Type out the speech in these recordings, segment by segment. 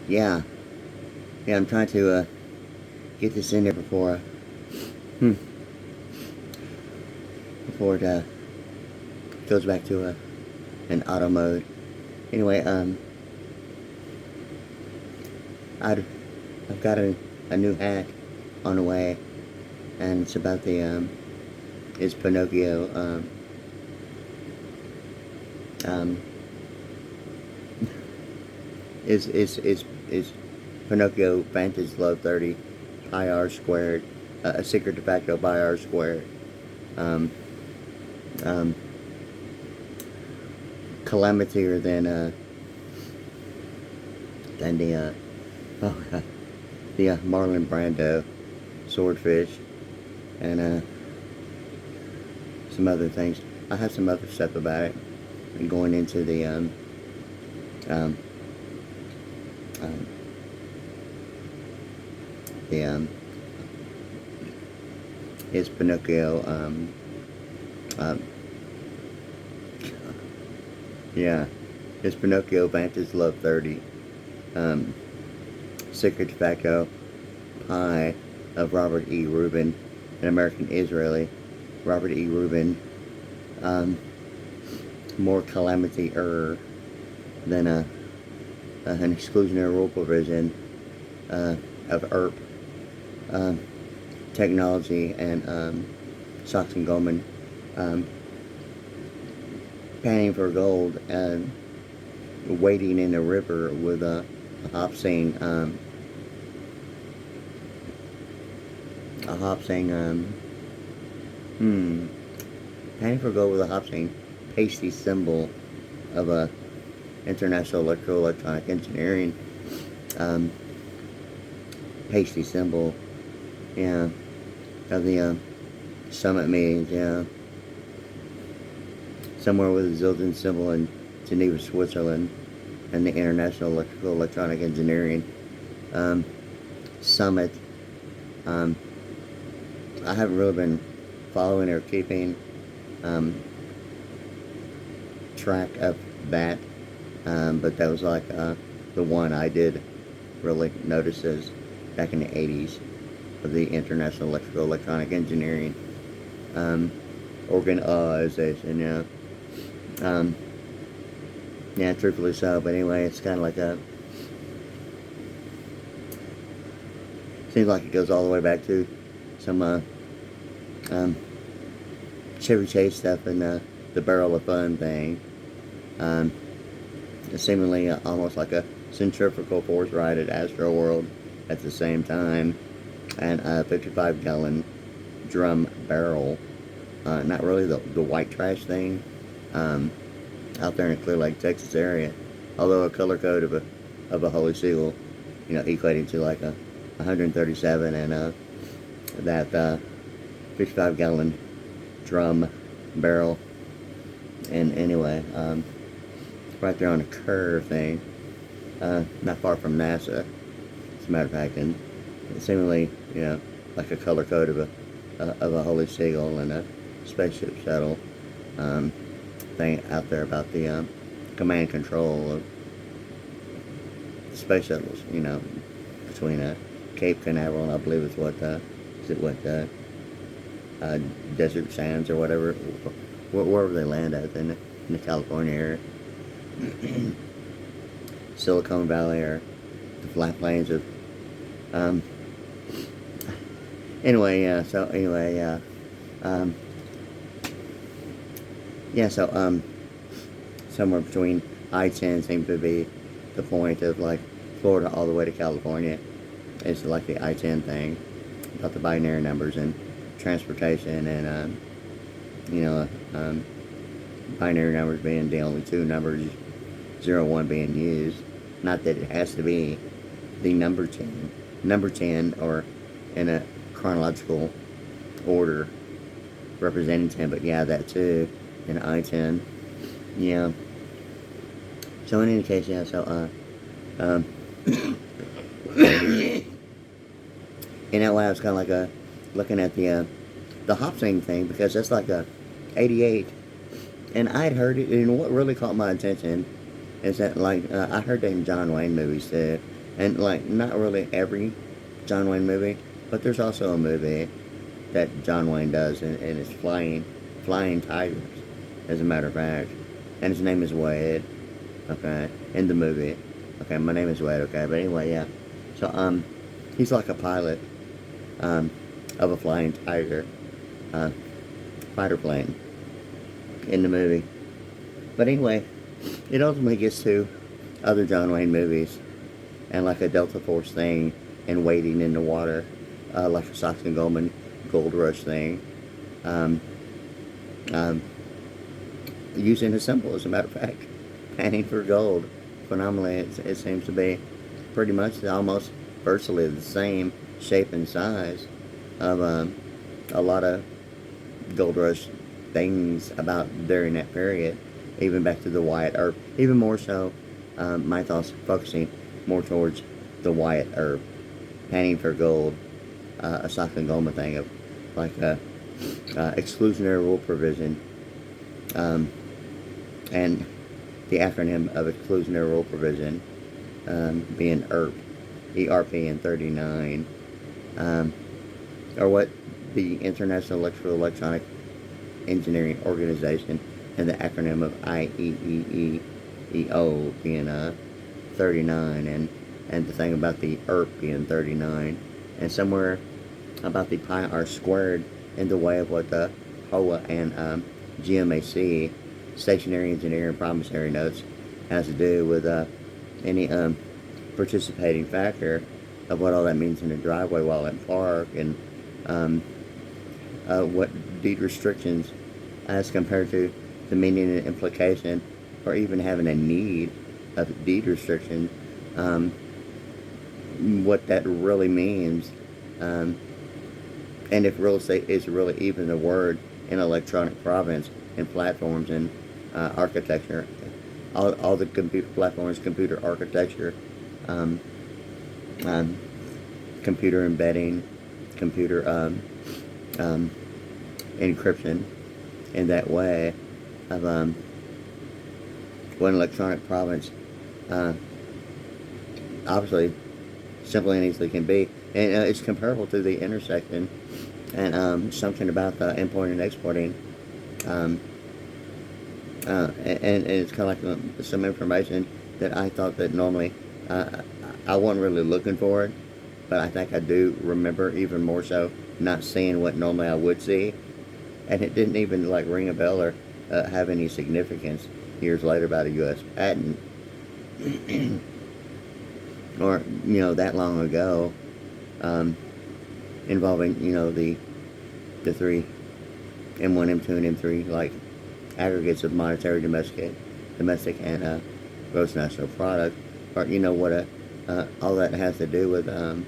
yeah, I'm trying to get this in there before before it goes back to an auto mode. Anyway, I've got a new hack on the way, and it's about the is Pinocchio is Pinocchio Vantage Low 30 pi r squared, a secret de facto pi r squared, um, um, calamitier than the the MarlinBrando swordfish, and some other things. I have some other stuff about it, and going into the um, is Pinocchio yeah, it's Pinocchio Vantage Love 30 secret de facto pi of Robert E. Rubin, an American Israeli. Robert E. Rubin, more Calamighti-ER than an exclusionary rule provision of ERP technology, and Sox and Goldman panning for gold and wading in the river with a hopsing panning for gold with a hopsing pasty symbol of a international electronic engineering pasty symbol, yeah, of the summit meetings, yeah, somewhere with a Zildjian symbol in Geneva, Switzerland, and the International Electronic Engineering Summit. I haven't really been following or keeping track of that, but that was like the one I did really notice as back in the 80s of the International Electronic Engineering organization, yeah. Yeah, truthfully so, but anyway, it's kind of like seems like it goes all the way back to some Chevy Chase stuff and the Barrel of Fun thing. Seemingly almost like a centrifugal force ride at Astro World at the same time, and a 55-gallon drum barrel. Not really the white trash thing out there in the Clear Lake, Texas area, although a color code of a Holy Seal, equating to like a 137, and that 55-gallon drum barrel. And anyway, right there on the curve thing, not far from NASA, as a matter of fact, and seemingly, like a color code of a Holy Seal and a spaceship shuttle thing out there about the command and control of space shuttles, between Cape Canaveral and I believe it's Desert Sands or whatever, wherever they land at in the California area. Silicon Valley, or the flat plains of somewhere between I-10 seems to be the point of like Florida all the way to California. It's like the I-10 thing about the binary numbers and transportation, and binary numbers being the only two numbers, 0, 1 being used. Not that it has to be the number 10 or in a chronological order representing 10, but yeah, that too, in I-10, yeah. So in any case, yeah, so in that way I was kind of like looking at the Hopsing thing, because that's like a 88, and I'd heard it, and what really caught my attention is that, like, I heard that in John Wayne movies too, And like, not really every John Wayne movie, but there's also a movie that John Wayne does, and it's Flying Tigers, as a matter of fact. And his name is Wade, okay, in the movie. Okay, my name is Wade, okay, but anyway, yeah. So, he's like a pilot, of a Flying Tiger, fighter plane in the movie. But anyway, it ultimately gets to other John Wayne movies, and like a Delta Force thing, and wading in the water, like a Sox and Goldman Gold Rush thing, um, using a symbol, as a matter of fact, panning for gold. Phenomenally, it seems to be pretty much almost virtually the same shape and size of a lot of Gold Rush things about during that period, even back to the Wyatt Earp. Even more so, my thoughts focusing more towards the Wyatt Earp, panning for gold, a Sox and Goldman thing of like exclusionary rule provision, and the acronym of exclusionary rule provision being ERP, ERP in 39, or what the International Electronic Engineering Organization, and the acronym of IEEEO being 39, and the thing about the ERP being 39, and somewhere about the pi r squared in the way of what the HOA and GMAC, Stationary Engineering Promissory Notes, has to do with any participating factor of what all that means in the driveway while in park, and what deed restrictions as compared to the meaning and implication, or even having a need of deed restriction, what that really means, and if real estate is really even a word in electronic province, and platforms, and architecture, all the computer platforms, computer architecture, computer embedding, computer encryption, in that way of one electronic province, obviously simply and easily can be, and it's comparable to the intersection, and something about the importing and exporting, and it's kind of like some information that I thought that normally I wasn't really looking for it, but I think I do remember, even more so, not seeing what normally I would see, and it didn't even like ring a bell or have any significance years later about a U.S. patent, or that long ago, involving the three M1, M2, and M3 like aggregates of monetary domestic and gross national product, or what all that has to do with a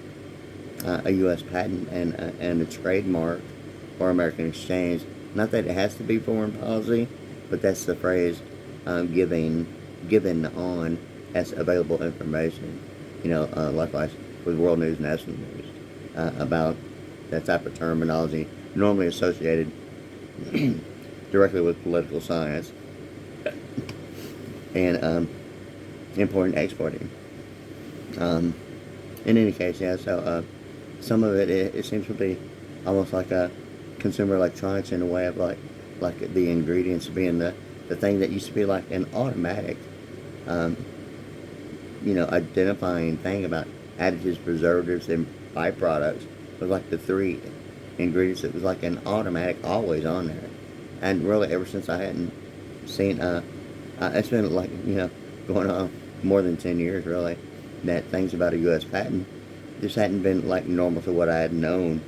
U.S. patent and a trademark or American exchange. Not that it has to be foreign policy, but that's the phrase given on as available information. Likewise with world news, national news, about that type of terminology normally associated directly with political science and importing and exporting. In any case, yeah, so some of it seems to be almost like a consumer electronics, in a way of like the ingredients being the thing that used to be like an automatic identifying thing about additives, preservatives, and byproducts, was like the three ingredients. It was like an automatic, always on there. And really, ever since I hadn't seen, it's been like, going on more than 10 years, really, that things about a U.S. patent just hadn't been like normal to what I had known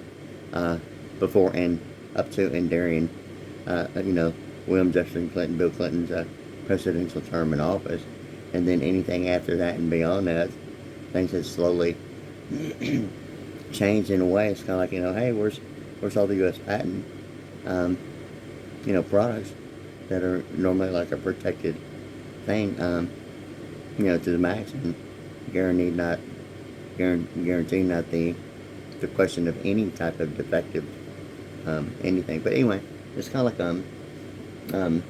before and up to and during, William Jefferson Clinton, Bill Clinton's presidential term in office. And then anything after that and beyond that, things have slowly changed in a way. It's kind of like, hey, where's all the U.S. patent, products that are normally like a protected thing, to the max, and guaranteed not the question of any type of defective anything. But anyway, it's kind of like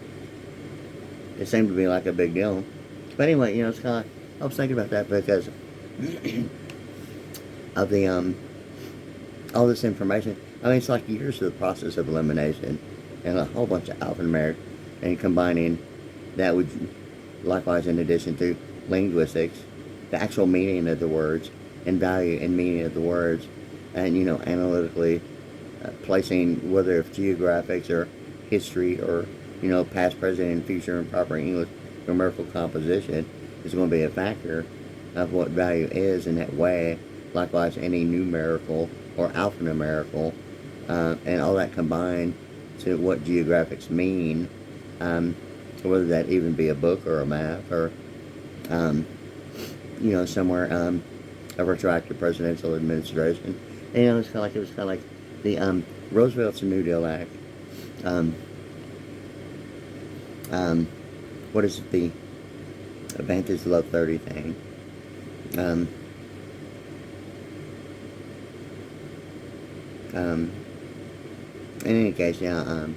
it seemed to be like a big deal. But anyway, it's kind of, I was thinking about that because of the all this information. I mean, it's like years of the process of elimination and a whole bunch of alphanumeric and combining that would, likewise, in addition to linguistics, the actual meaning of the words and value and meaning of the words, and analytically placing whether it's geographics or history or past, present, and future and proper English numerical composition is going to be a factor of what value is in that way. Likewise, any numerical or alphanumerical, and all that combined to what geographics mean, whether that even be a book or a map or, somewhere a retroactive presidential administration. And, it was kind of like the Roosevelt's New Deal Act. What is it, the Advantage Love 30 thing? In any case, anyway,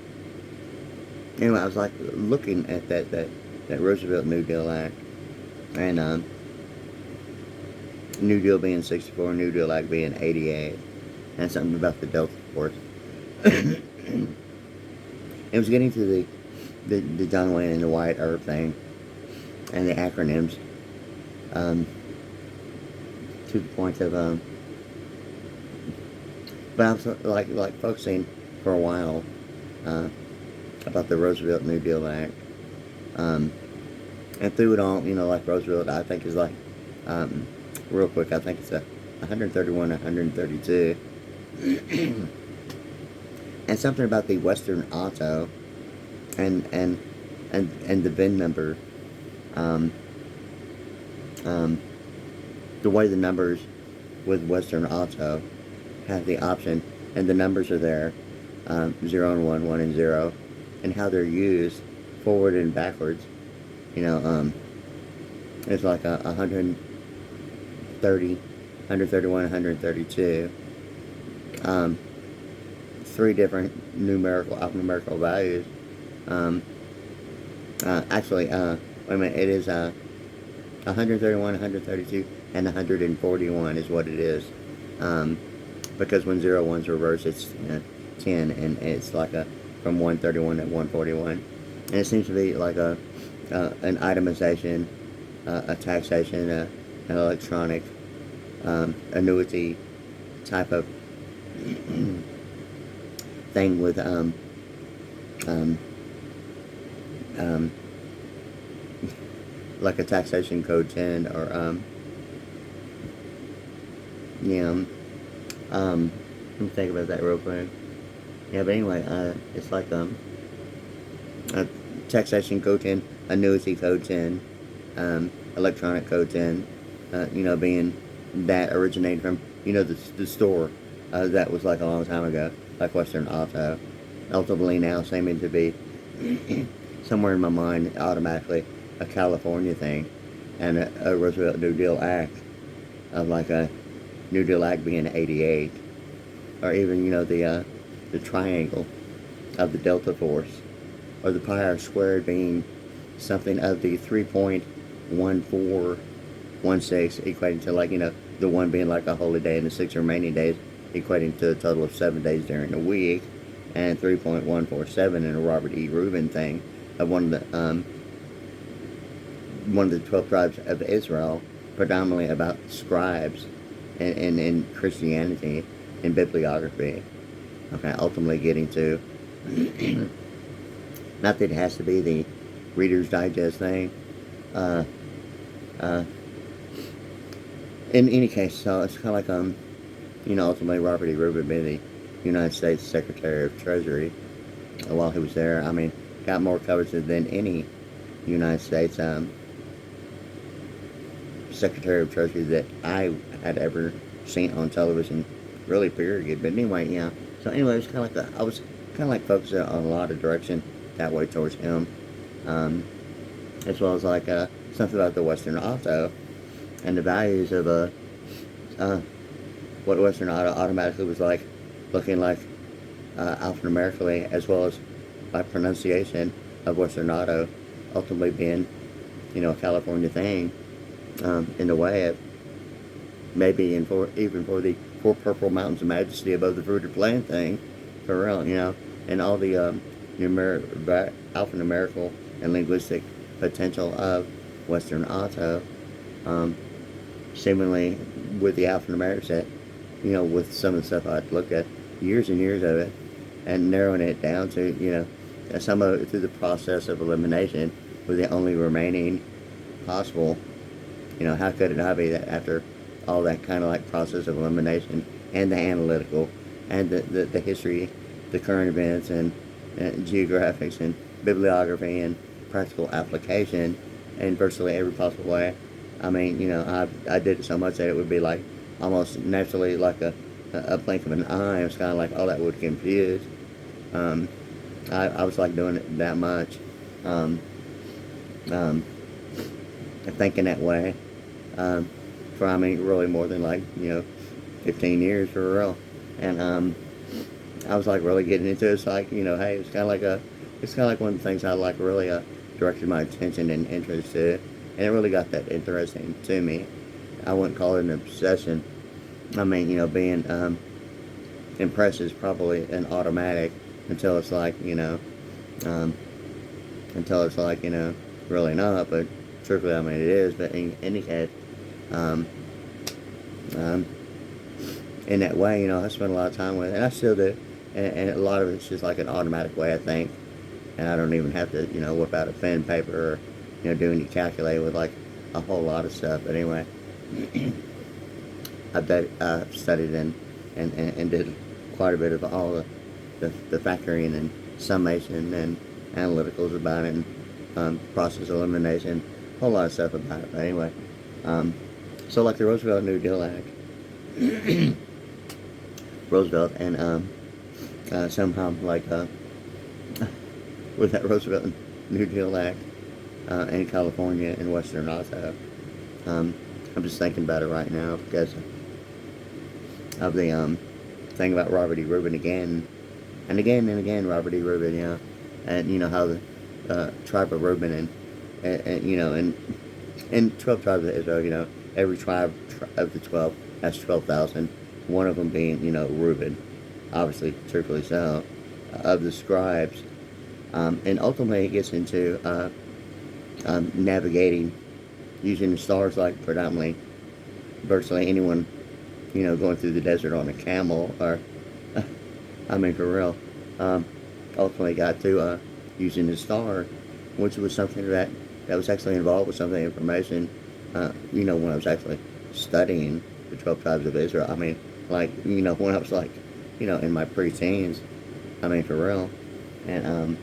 I was like looking at that Roosevelt New Deal Act, and New Deal being 64, New Deal Act being 88, and something about the Delta Force. It was getting to the John Wayne and the Wyatt Earp thing, and the acronyms, to the point of but I was like focusing for a while about the Roosevelt New Deal Act, and through it all, like Roosevelt, I think is like, real quick, I think it's 131, 132, and something about the Western Auto, and the VIN number, the way the numbers with Western Auto have the option, and the numbers are there, 0 and 1, 1 and 0, and how they're used forward and backwards. It's like 130, 131, 132. 3 different alphanumerical values. Actually, wait a minute, it is 131, 132, and 141 is what it is. Because when 01's reversed, it's 10, and it's like from 131 to 141. And it seems to be like an itemization, a taxation, an electronic annuity type of thing with like a taxation code 10 or let me think about that real quick. Yeah, but anyway, it's like a taxation code 10, annuity code 10, electronic code 10, being that originated from, the store that was like a long time ago, like Western Auto. Ultimately now seeming to be somewhere in my mind automatically a California thing, and a Roosevelt New Deal Act of like a New Deal Act being 88, or even the triangle of the Delta Force, or the pi r squared being something of the 3.1416, equating to like the 1 being like a holy day and the 6 remaining days equating to a total of 7 days during the week, and 3.147 in a Robert E. Rubin thing of one of the 12 tribes of Israel, predominantly about scribes and in Christianity and bibliography. Okay, ultimately getting to not that it has to be the Reader's Digest thing. In any case, so it's kind of like ultimately Robert E. Rubin being the United States Secretary of Treasury while he was there. I mean, got more coverage than any United States Secretary of Treasury that I had ever seen on television, really, period. But anyway, yeah. So anyway, it was kind of like I was kind of like focusing on a lot of direction that way towards him, as well as like something about the Western Auto and the values of what Western Auto automatically was like, looking like alphanumerically, as well as by pronunciation of Western Auto, ultimately being a California thing, in the way of maybe even for the four purple mountains of majesty above the fruited plain thing, for real, and all the alphanumerical and linguistic potential of Western Auto, seemingly with the alphanumeric set, with some of the stuff I'd looked at, years and years of it, and narrowing it down to, some of it through the process of elimination, with the only remaining possible, how could it not be that after all that kind of like process of elimination and the analytical and the history, the current events and geographics and bibliography and practical application in virtually every possible way. I mean, I did it so much that it would be like almost naturally like a blink of an eye. It's kind of like, oh, that would confuse. I was like doing it that much, thinking that way, for, I mean, really more than like, 15 years for real. And, I was like really getting into it. It's like, hey, it's kind of like one of the things I like really, directed my attention and interest to, and it really got that interesting to me. I wouldn't call it an obsession. I mean, being, impressed is probably an automatic until it's like, really not, but truthfully, I mean, it is. But in any case, in that way, I spend a lot of time with it, and I still do, and a lot of it's just like an automatic way, I think, and I don't even have to, whip out a pen and paper or, do any calculate with like a whole lot of stuff. But anyway, I've studied and did quite a bit of all the factoring and summation and analyticals about it, and process elimination, a whole lot of stuff about it. But anyway, so like the Roosevelt New Deal Act, Roosevelt and somehow like with that Roosevelt New Deal Act in California and Western Auto, I'm just thinking about it right now because of the thing about Robert E. Rubin again and again and again. Robert E. Rubin, and how the tribe of Reuben and 12 tribes of Israel, every tribe of the 12 has 12,000, one of them being, Reuben, obviously, truthfully so, of the scribes, and ultimately it gets into navigating using the stars like predominantly virtually anyone, going through the desert on a camel, or, I mean, for real, ultimately got to using the star, which was something that was actually involved with some of the information, when I was actually studying the 12 tribes of Israel. I mean, like, when I was like, in my pre-teens, I mean, for real, and,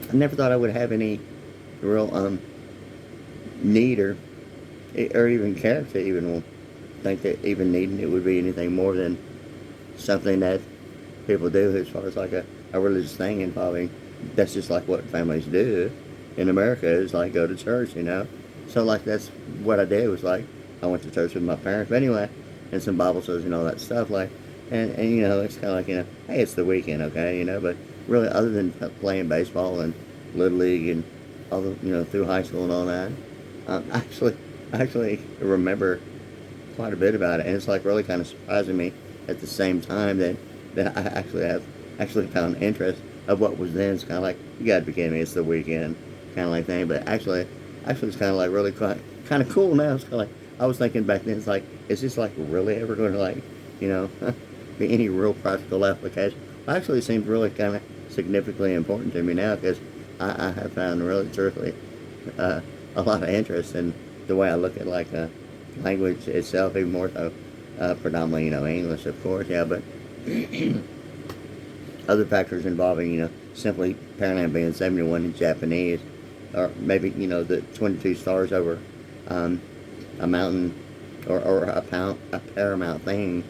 I never thought I would have any real, need or even care to even think that even needing it would be anything more than something that people do as far as like a religious thing involving, that's just like what families do in America, is like go to church, so like that's what I did, was like I went to church with my parents. But anyway, and some Bible studies and all that stuff, like, and it's kind of like, hey, it's the weekend, okay, but really other than playing baseball and Little League and all the, through high school and all that, I actually remember quite a bit about it, and it's like really kind of surprising me at the same time that I actually found interest of what was then. It's kind of like, you gotta be kidding me, it's the weekend kind of like thing. But actually it's kind of like really quite kind of cool now. It's kind of like, I was thinking back then, it's like, is this like really ever going to like, be any real practical application? Well, actually it seems really kind of significantly important to me now, because I have found really truthfully a lot of interest in the way I look at like language itself, even more so predominantly, English, of course, yeah, but other factors involving, simply apparently being 71 in Japanese, or maybe, the 22 stars over a mountain, or a paramount thing,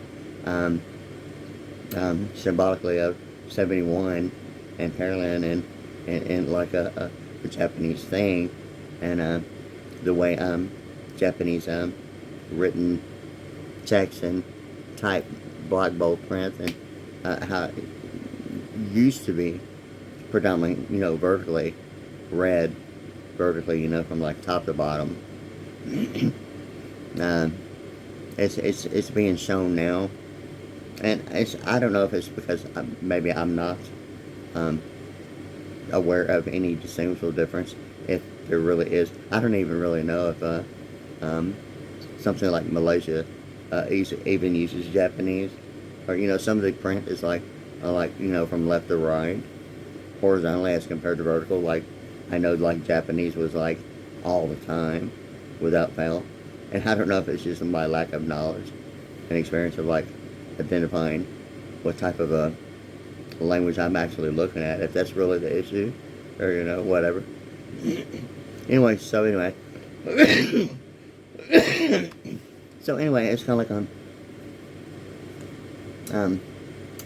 symbolically of 71 and Paralyn, and like a Japanese thing, and the way Japanese written text and type black bold print, and how it used to be predominantly, vertically read, vertically, from like top to bottom. it's being shown now, and I don't know if it's because maybe I'm not um, aware of any distinguishable difference, if there really is. I don't even really know if um, something like Malaysia even uses Japanese, or some of the print is like from left to right, horizontally as compared to vertical. Like I know like Japanese was like all the time, without fail, and I don't know if it's just my lack of knowledge and experience of like identifying what type of a language I'm actually looking at, if that's really the issue, or whatever. Anyway, so anyway, it's kind of like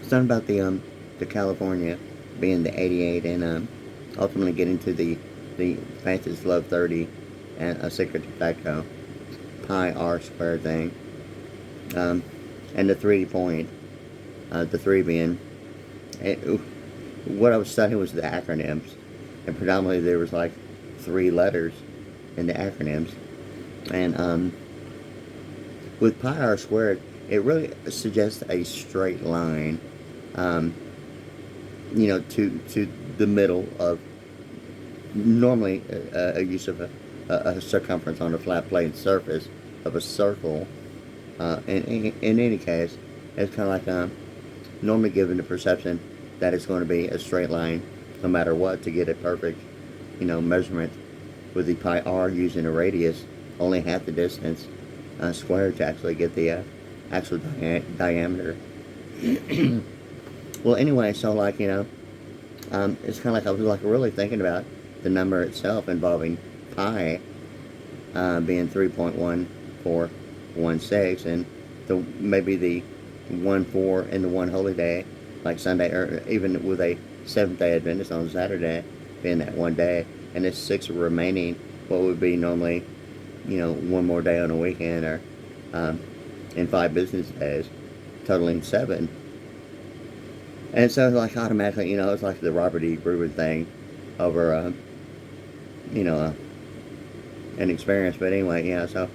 something about the California being the 88, and ultimately getting to the Francis Love 30 and a secret de facto pi r squared thing, and the 3 point, the 3 being what I was studying was the acronyms, and predominantly there was like 3 letters in the acronyms, and with pi r squared, it really suggests a straight line, to the middle of normally a use of a circumference on a flat plane surface of a circle. In any case, it's kind of like normally given the perception that it's going to be a straight line no matter what, to get a perfect measurement, with the pi r using a radius only half the distance squared to actually get the actual diameter. Well, anyway, so like it's kind of like I was like really thinking about the number itself, involving pi being 3.1416, and maybe the 1/4 and the 1 holy day, like Sunday, or even with a Seventh-day Adventist on Saturday being that 1 day, and it's 6 remaining what would be normally 1 more day on a weekend, or in 5 business days, totaling 7. And so like automatically, it's like the Robert E. Rubin thing over an experience. But anyway, so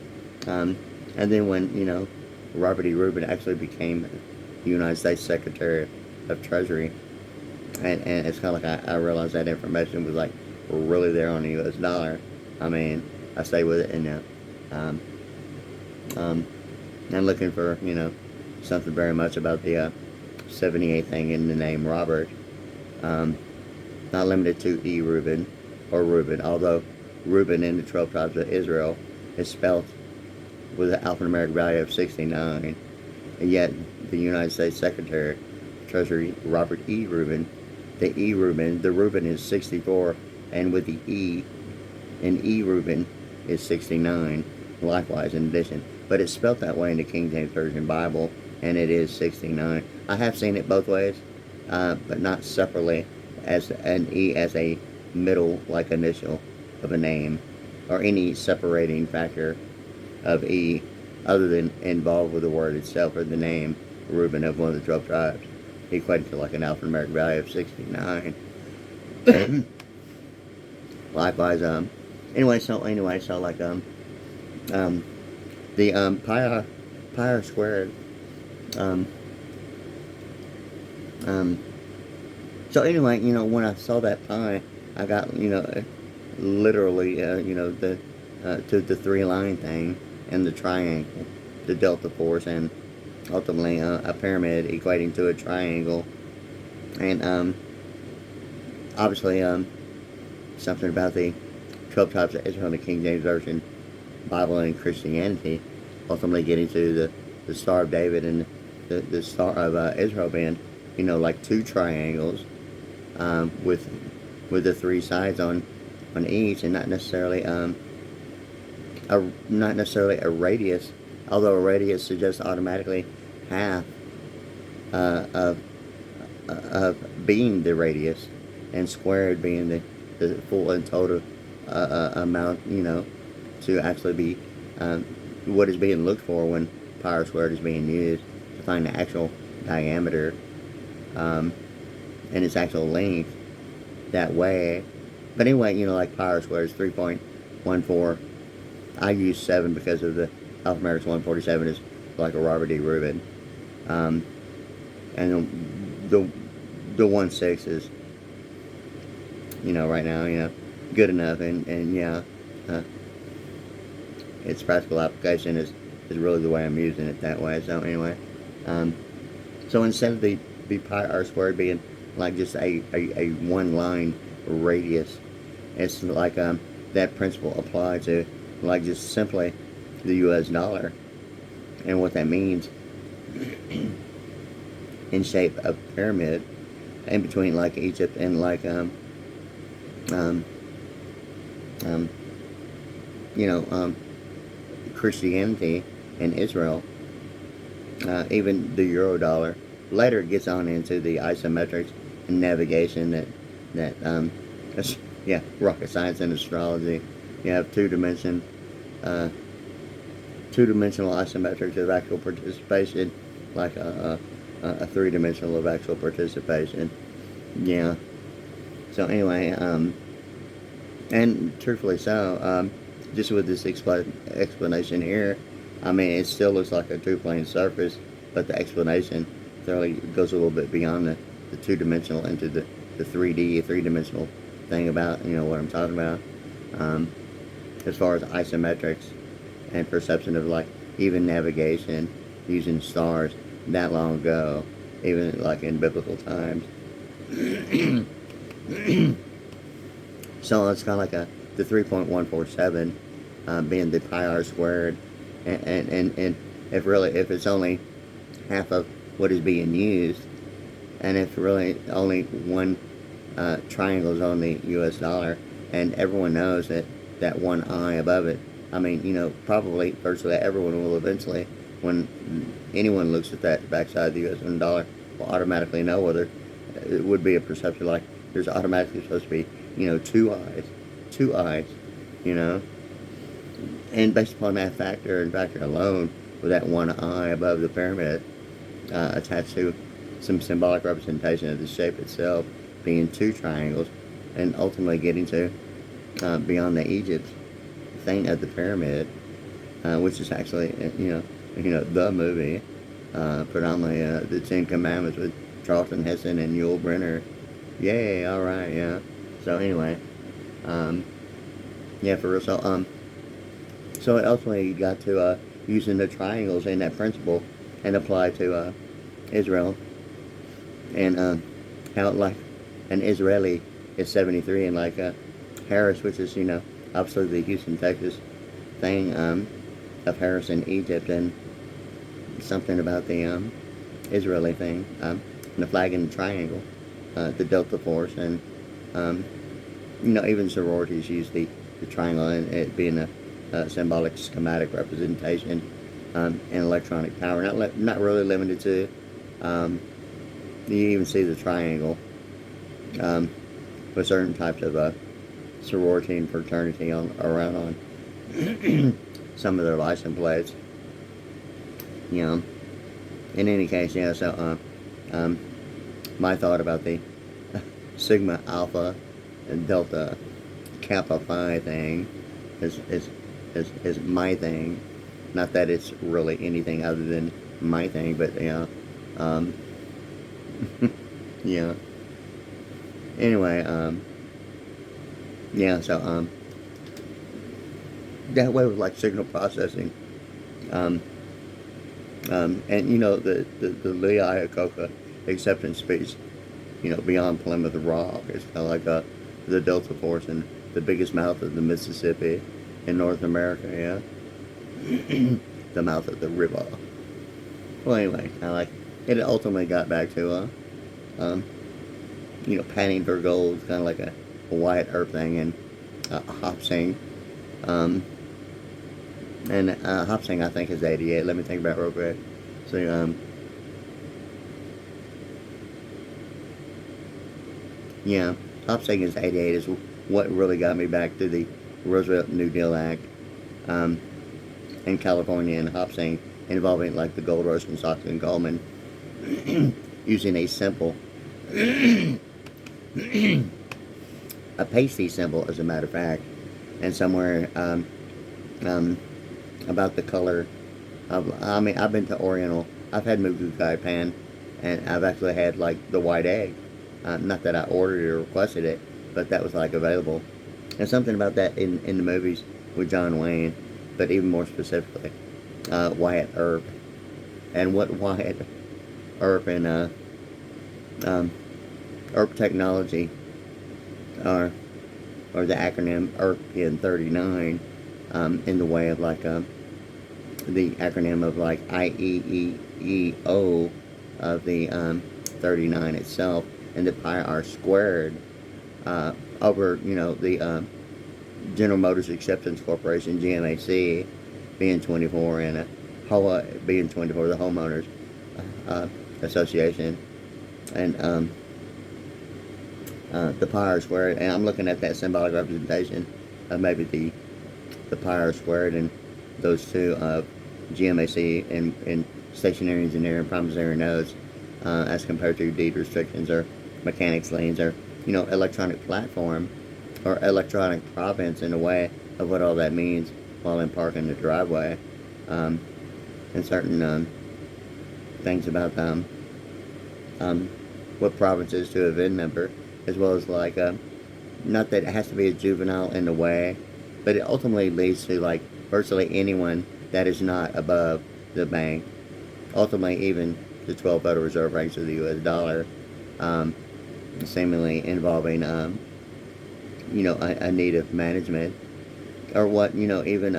and then when Robert E. Rubin actually became the United States Secretary of Treasury, and it's kind of like I realized that information was like really there on the U.S. dollar. I mean, I stay with it, and I'm looking for something very much about the 78 thing in the name Robert, not limited to E. Reuben or Reuben, although Reuben in the 12 tribes of Israel is spelled with an alphanumeric value of 69, and yet the United States Secretary of Treasury, Robert E. Reuben, the Reuben is 64, and with the E in E. Reuben is 69, likewise in addition. But it's spelled that way in the King James Version Bible, and it is 69. I have seen it both ways, but not separately, as an E as a middle, like initial of a name, or any separating factor of E other than involved with the word itself or the name Reuben of one of the 12 tribes, equating to like an alphanumeric value of 69. Likewise, so like the pi r squared, so anyway, when I saw that pi, I got literally the to the 3-line thing, and the triangle, the delta force, and ultimately a pyramid equating to a triangle, and obviously something about the 12 tribes of Israel in the King James Version Bible and Christianity, ultimately getting to the Star of David and the Star of Israel being like 2 triangles, with the 3 sides on each, and not necessarily a radius, although a radius suggests automatically half of being the radius, and squared being the full and total amount, to actually be what is being looked for when pi r squared is being used to find the actual diameter and its actual length that way. But anyway, like pi r squared is 3.14. I use 7 because of the alphanumeric 147 is like a Robert E. Rubin. And the 1.6 is, you know, right now, you know, good enough, and yeah, its practical application is really the way I'm using it that way. So anyway, so instead of the pi r squared being like just a one line radius, it's like that principle applied to like just simply the US dollar, and what that means in shape of pyramid in between like Egypt and like you know, Christianity and Israel, even the euro dollar. Later it gets on into the isometrics and navigation that yeah, rocket science and astrology. You have two-dimensional isometrics of actual participation, like a three-dimensional of actual participation. Yeah. So anyway, and truthfully so, just with this explanation here, I mean, it still looks like a two-plane surface, but the explanation thoroughly goes a little bit beyond the two-dimensional into the 3D, three-dimensional thing about, you know, what I'm talking about. As far as isometrics and perception of, like, even navigation using stars that long ago, even, like, in biblical times. So it's kind of like the 3.147 being the pi r squared, and if it's only half of what is being used, and if really only one triangle is on the US dollar, and everyone knows that one eye above it, I mean, you know, probably virtually everyone will eventually, when anyone looks at that backside of the US dollar, will automatically know whether it would be a perception like there's automatically supposed to be, you know, two eyes, you know, and based upon that factor and factor alone, with that one eye above the pyramid attached to some symbolic representation of the shape itself being two triangles, and ultimately getting to beyond the Egypt thing of the pyramid, which is actually you know the movie, predominantly the Ten Commandments with Charlton Heston and Yul Brynner. Yay! All right, yeah. So anyway, yeah, for real. So it ultimately got to using the triangles and that principle and apply to Israel, and how like an Israeli is 73, and like Harris, which is, you know, obviously the Houston, Texas thing of Harris in Egypt, and something about the Israeli thing, and the flag and the triangle, the Delta Force, and you know, even sororities use the triangle, and it being a symbolic schematic representation, and electronic power. Not really limited to. You even see the triangle with certain types of sorority and fraternity around on some of their license plates. You know. In any case, yeah. So my thought about the Sigma Alpha and Delta Kappa Phi thing is my thing. Not that it's really anything other than my thing, but yeah. Yeah. Anyway, yeah. So that way with like signal processing, and you know the Lee Iacocca acceptance speech, you know, beyond Plymouth Rock, it's kind of like the Delta Force and the biggest mouth of the Mississippi in North America, yeah. The mouth of the river. Well, anyway, kind of like it ultimately got back to you know, panning for gold, kind of like a Wyatt Earp thing, and Hop Sing. And Hop Sing, I think, is 88. Let me think about it real quick. So, yeah, Hop Sing is 88 is what really got me back to the Roosevelt New Deal Act in California, and Hop Sing involving like the gold rush and Stockton and Goldman using a simple a pasty symbol, as a matter of fact, and somewhere about the color I mean, I've been to Oriental. I've had Mugu Kai Pan, and I've actually had like the white egg. Not that I ordered it or requested it, but that was like available. And something about that in the movies with John Wayne, but even more specifically, Wyatt Earp, and what Wyatt Earp and Earp Technology are, or the acronym ERP 39, in the way of like the acronym of like IEEO of the 39 itself, and the pi r squared over, you know, the General Motors Acceptance Corporation, GMAC, being 24, and HOA being 24, the Homeowners Association, and the pi r squared. And I'm looking at that symbolic representation of maybe the pi r squared and those two of GMAC and stationary engineering, promissory notes, as compared to deed restrictions or mechanics liens, or, you know, electronic platform or electronic province, in a way of what all that means while in parking the driveway, and certain things about what province is to a VIN number, as well as like not that it has to be a juvenile in a way, but it ultimately leads to like virtually anyone that is not above the bank, ultimately even the 12 Federal Reserve ranks of the U.S. dollar, seemingly involving you know, a need of management, or what, you know, even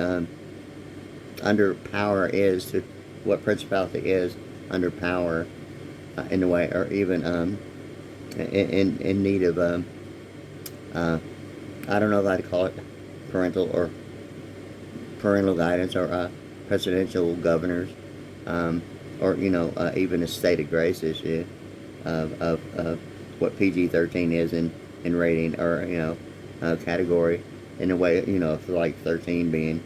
under power is to what principality is under power, in a way, or even in need of I don't know if I'd call it parental guidance, or presidential governors, or, you know, even a state of grace issue of what PG-13 is in rating, or, you know, category, in a way, you know, for like 13 being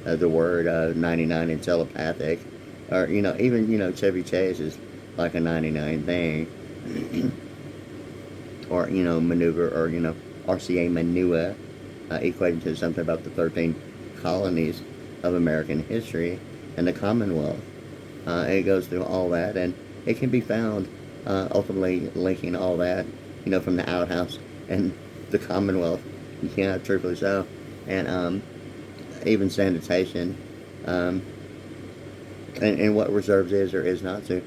the word, 99 in telepathic, or, you know, even, you know, Chevy Chase is like a 99 thing, or, you know, maneuver, or, you know, RCA manure, equating to something about the 13 colonies of American history and the Commonwealth. It goes through all that, and it can be found ultimately linking all that, you know, from the outhouse and the Commonwealth, yeah, truthfully so, and even sanitation, and what reserves is or is not to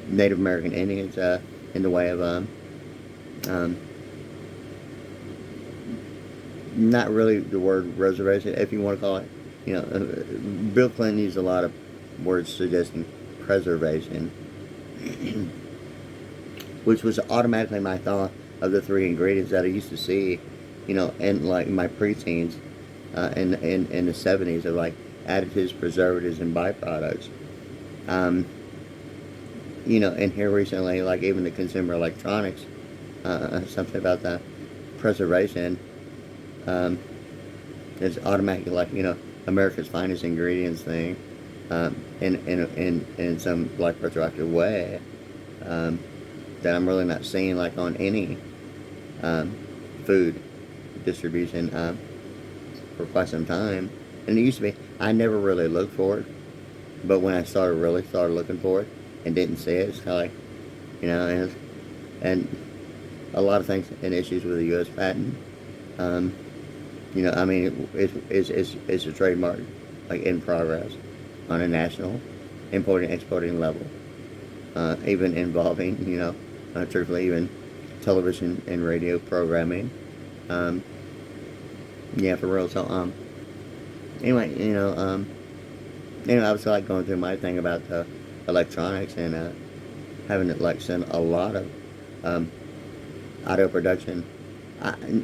Native American Indians, in the way of not really the word reservation, if you want to call it, you know, Bill Clinton used a lot of words suggesting preservation, which was automatically my thought of the three ingredients that I used to see, you know, in like my preteens, in the 70s, of like additives, preservatives, and byproducts. You know, and here recently, like even the consumer electronics, something about the preservation, is automatically like, you know, America's finest ingredients thing, in some like retroactive way, that I'm really not seeing like on any food distribution for quite some time. And it used to be, I never really looked for it, but when I really started looking for it and didn't see it, it's kind of like, you know, and a lot of things and issues with the U.S. patent. You know, I mean, it's a trademark, like, in progress on a national importing, exporting level, even involving, you know, truthfully, even television and radio programming. Yeah, for real. So, anyway, you know, I was like going through my thing about electronics, and having it like send a lot of auto production.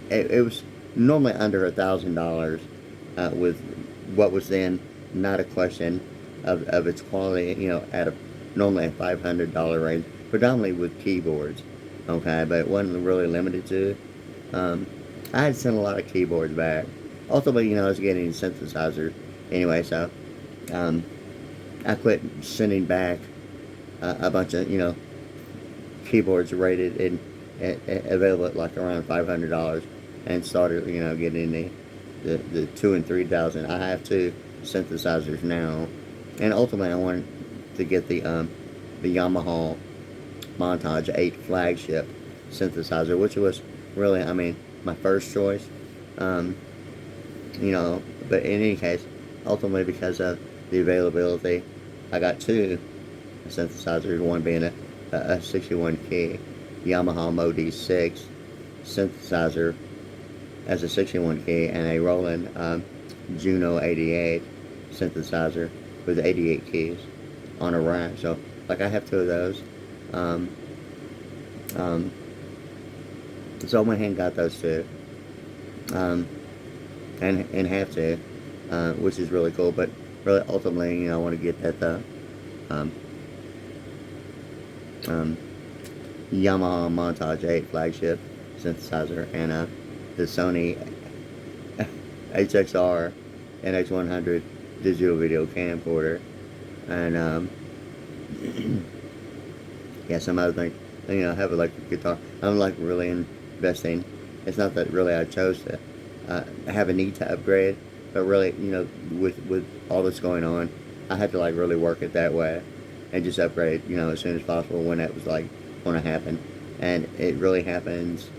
It was normally under $1,000, with what was then not a question of its quality, you know, at normally a $500 range, predominantly with keyboards, okay, but it wasn't really limited to. I had sent a lot of keyboards back. Ultimately, you know, I was getting synthesizers anyway, so I quit sending back a bunch of, you know, keyboards rated and available at like around $500, and started, you know, getting the 2,000 and 3,000. I have two synthesizers now, and ultimately I wanted to get the Yamaha Montage 8 flagship synthesizer, which was really, I mean, my first choice. You know, but in any case, ultimately because of the availability, I got two synthesizers, one being a 61 key Yamaha Modi 6 synthesizer as a 61 key, and a Roland Juno 88 synthesizer with 88 keys on a rack. So, like, I have two of those. So I went ahead and got those two, and have to, which is really cool. But really, ultimately, you know, I want to get that Yamaha Montage 8 flagship synthesizer, and the Sony HXR NX100 digital video camcorder, and yeah, some other things. You know, I have electric guitar. I'm like really investing. It's not that really I chose to have a need to upgrade, but really, you know, with all that's going on, I had to like really work it that way and just upgrade, you know, as soon as possible when that was like going to happen. And it really happens.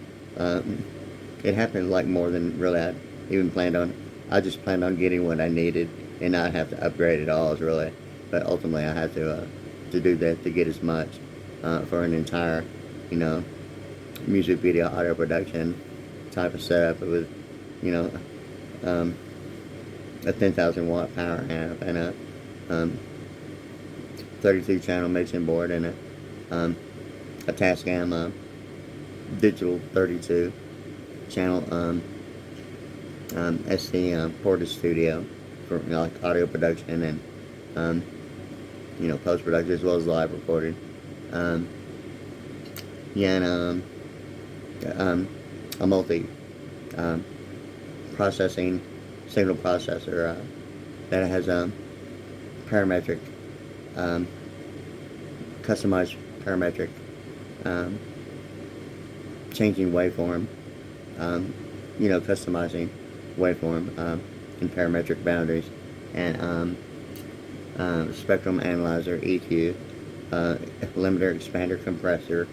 It happened like more than really I even planned on. I just planned on getting what I needed and not have to upgrade at all, really. But ultimately, I had to do that to get as much for an entire, you know, music video audio production type of setup with, you know, a 10,000 watt power amp and a 32 channel mixing board and a Tascam digital 32 channel SD Porta Studio for, you know, like audio production and you know, post production as well as live recording. Yeah, and a multi processing signal processor that has parametric, customized parametric changing waveform, you know, customizing waveform in parametric boundaries, and spectrum analyzer, EQ, limiter, expander, compressor,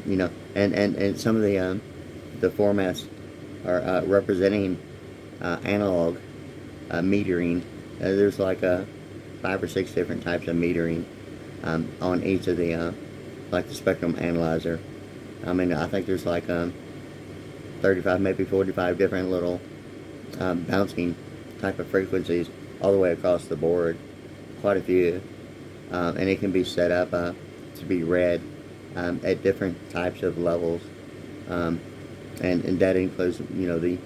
you know, and some of the formats are representing analog metering. There's like 5 or 6 different types of metering on each of the like the spectrum analyzer. I mean, I think there's like 35, maybe 45 different little bouncing type of frequencies all the way across the board, quite a few, and it can be set up to be read at different types of levels, and that includes, you know, the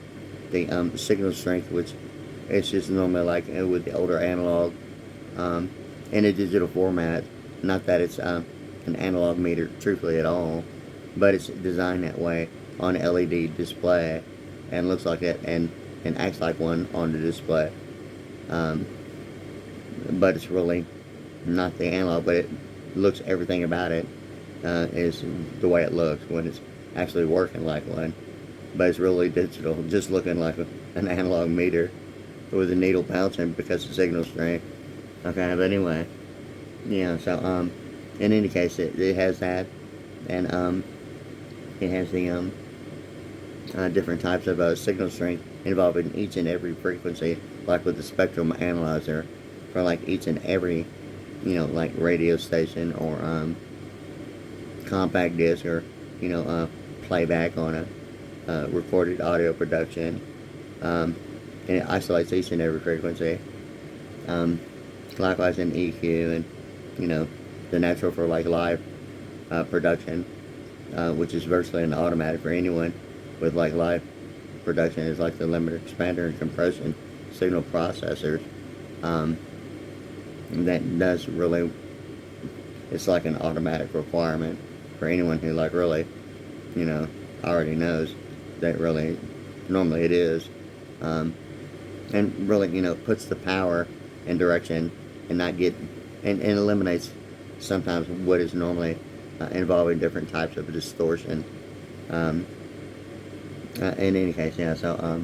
signal strength, which it's just normally like with the older analog in a digital format. Not that it's an analog meter truthfully at all, but it's designed that way on an LED display and looks like it and acts like one on the display. But it's really not the analog, but it looks, everything about it is the way it looks when it's actually working like one. But it's really digital, just looking like an analog meter with a needle bouncing because of signal strength. Okay, but anyway, yeah, so in any case, it has that, and it has the different types of signal strength involving each and every frequency, like with the spectrum analyzer, for like each and every, you know, like radio station or compact disc, or, you know, playback on a recorded audio production, and it isolates each and every frequency. Likewise in EQ, and, you know, the natural for like live production, which is virtually an automatic for anyone with like live production, is like the limiter, expander, and compression signal processors. That does really, it's like an automatic requirement for anyone who like really, you know, already knows that really normally it is, and really, you know, puts the power and direction and not get, and eliminates sometimes what is normally involving different types of distortion. In any case, yeah, so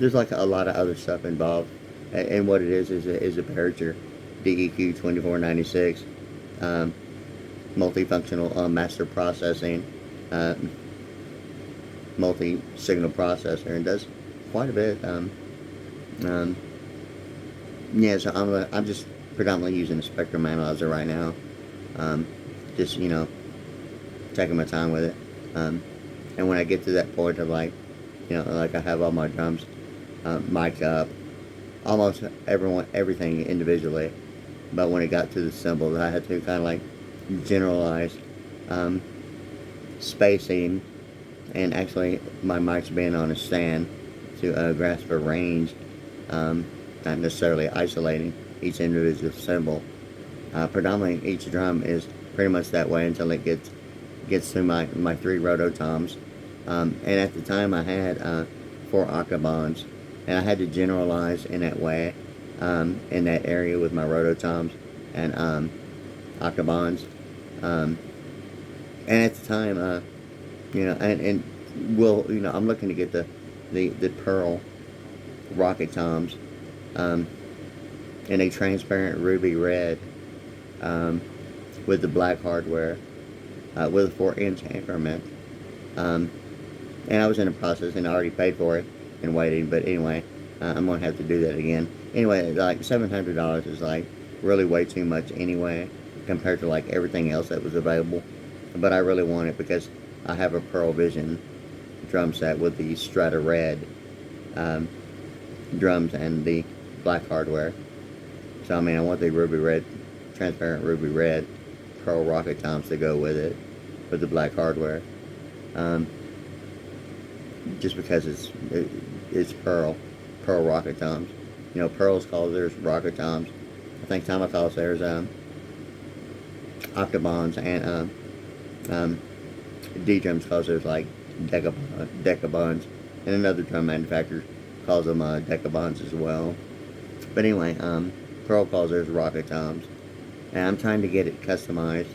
there's like a lot of other stuff involved, and what it is a Behringer DEQ 2496 multifunctional master processing multi-signal processor, and does quite a bit. Yeah, so I'm just predominantly using a spectrum analyzer right now. Just, you know, taking my time with it. And when I get to that point of like, you know, like I have all my drums mic'd up, almost everything individually. But when it got to the cymbals, I had to kind of like generalize spacing, and actually my mic's being on a stand to grasp a range, not necessarily isolating each individual cymbal. Predominantly each drum is pretty much that way until it gets to my 3 rototoms. And at the time I had 4 octobonds, and I had to generalize in that way, in that area with my rototoms and octobonds. And at the time, you know, and well, you know, I'm looking to get the Pearl rocket toms in a transparent ruby red, with the black hardware, with a 4-inch increment. And I was in the process and I already paid for it and waiting, but anyway, I'm going to have to do that again. Anyway, like $700 is like really way too much anyway, compared to like everything else that was available. But I really want it because I have a Pearl Vision drum set with the Strata Red drums and the black hardware. So I mean, I want the ruby red, transparent ruby red Pearl rocket toms to go with it, with the black hardware. Just because it's Pearl rocket toms. You know, Pearl's calls theirs rocket toms. I think Tama calls theirs octobonds, and D-Drums calls theirs like decabonds, and another drum manufacturer calls them decabonds as well. But anyway, Pearl calls theirs rocket toms, and I'm trying to get it customized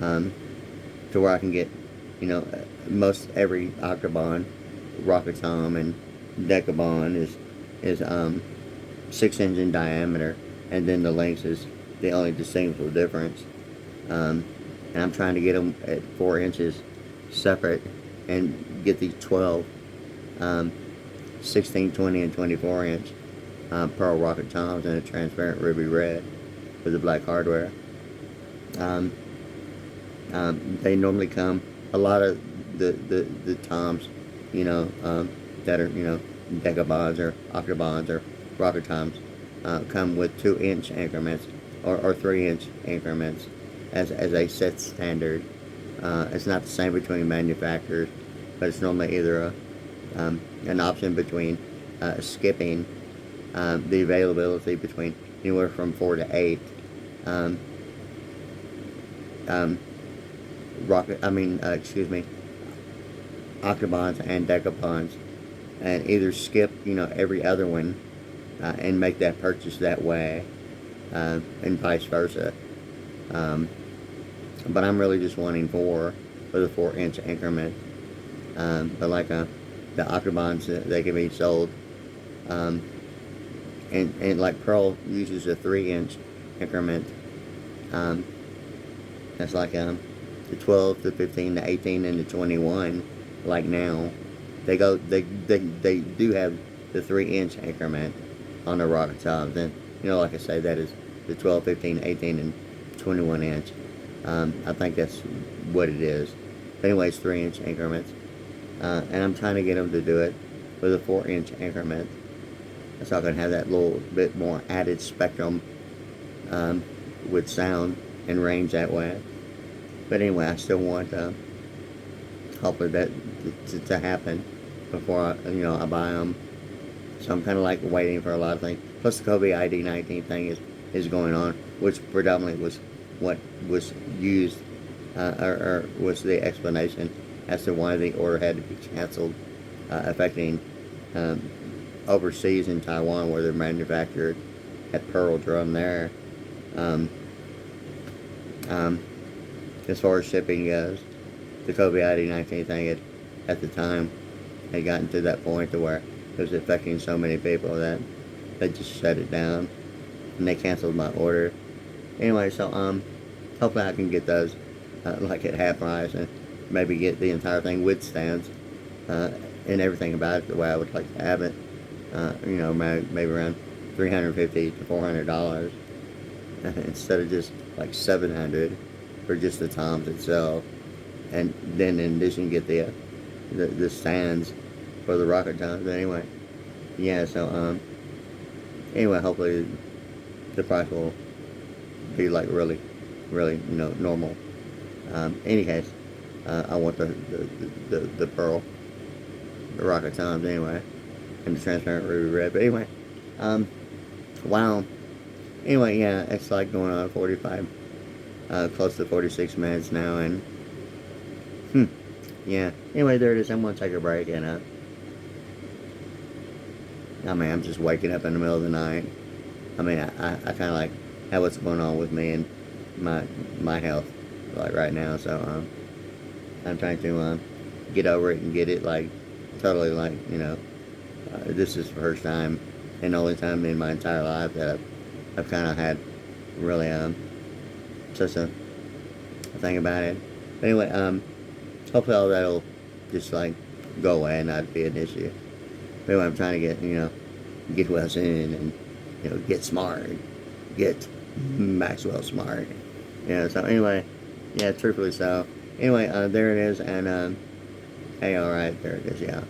to where I can get, you know, most every octobond, rocket tom, and decabond is 6 inches in diameter, and then the length is the only distinguishable difference. And I'm trying to get them at 4 inches separate, and get these 12, 16, 20, and 24 inch Pearl rocket toms in a transparent ruby red with the black hardware. They normally come, a lot of the toms, you know, that are, you know, decabonds or octobonds or rocket toms, come with 2-inch increments or 3-inch increments as a set standard. It's not the same between manufacturers, but it's normally either an option between skipping the availability between anywhere from 4 to 8 octobonds and decabonds, and either skip, you know, every other one and make that purchase that way, and vice versa. But I'm really just wanting 4 with a 4-inch increment. But like the octobonds, they can be sold, and like Pearl uses a 3-inch increment. That's like the 12 to 15 to 18 and the 21. Like now, they do have the 3-inch increment on the rocket toms, and you know, like I say, that is the 12, 15, 18, and 21 inch. I think that's what it is. But anyways, 3-inch increments, and I'm trying to get them to do it with a 4-inch increment, so I can have that little bit more added spectrum with sound and range that way. But anyway, I still want hopefully that to happen before I buy them. So I'm kind of like waiting for a lot of things. Plus the COVID ID-19 thing is going on, which predominantly was what was used or was the explanation as to why the order had to be canceled, affecting overseas in Taiwan where they're manufactured at Pearl Drum there. As far as shipping goes, the COVID ID-19 thing at the time had gotten to that point to where it was affecting so many people that they just shut it down, and they canceled my order. Anyway, so hopefully I can get those like at half price, and maybe get the entire thing with stands and everything about it the way I would like to have it. You know, maybe around $350 to $400 instead of just like $700 for just the toms itself. And then in addition, get the stands for the rocket toms. Anyway, yeah. So anyway, hopefully the price will be like really, you know, normal. Any case, I want the pearl, the rocket toms anyway, and the transparent ruby red. But anyway, wow. Anyway, yeah, it's like going on 45, close to 46 minutes now, and yeah. Anyway, there it is. I'm gonna take a break, and I mean, I'm just waking up in the middle of the night. I mean, I kind of like have what's going on with me and my health, like right now. So I'm trying to get over it and get it like totally, like, you know, this is the first time and only time in my entire life that I've kind of had really such a thing about it. But anyway, hopefully all that'll just like go away and not be an issue. But anyway, I'm trying to get well soon, and, you know, get smart, get Maxwell smart. Yeah. So anyway, yeah, truthfully so. Anyway, there it is, and hey, all right, there it is. Yeah.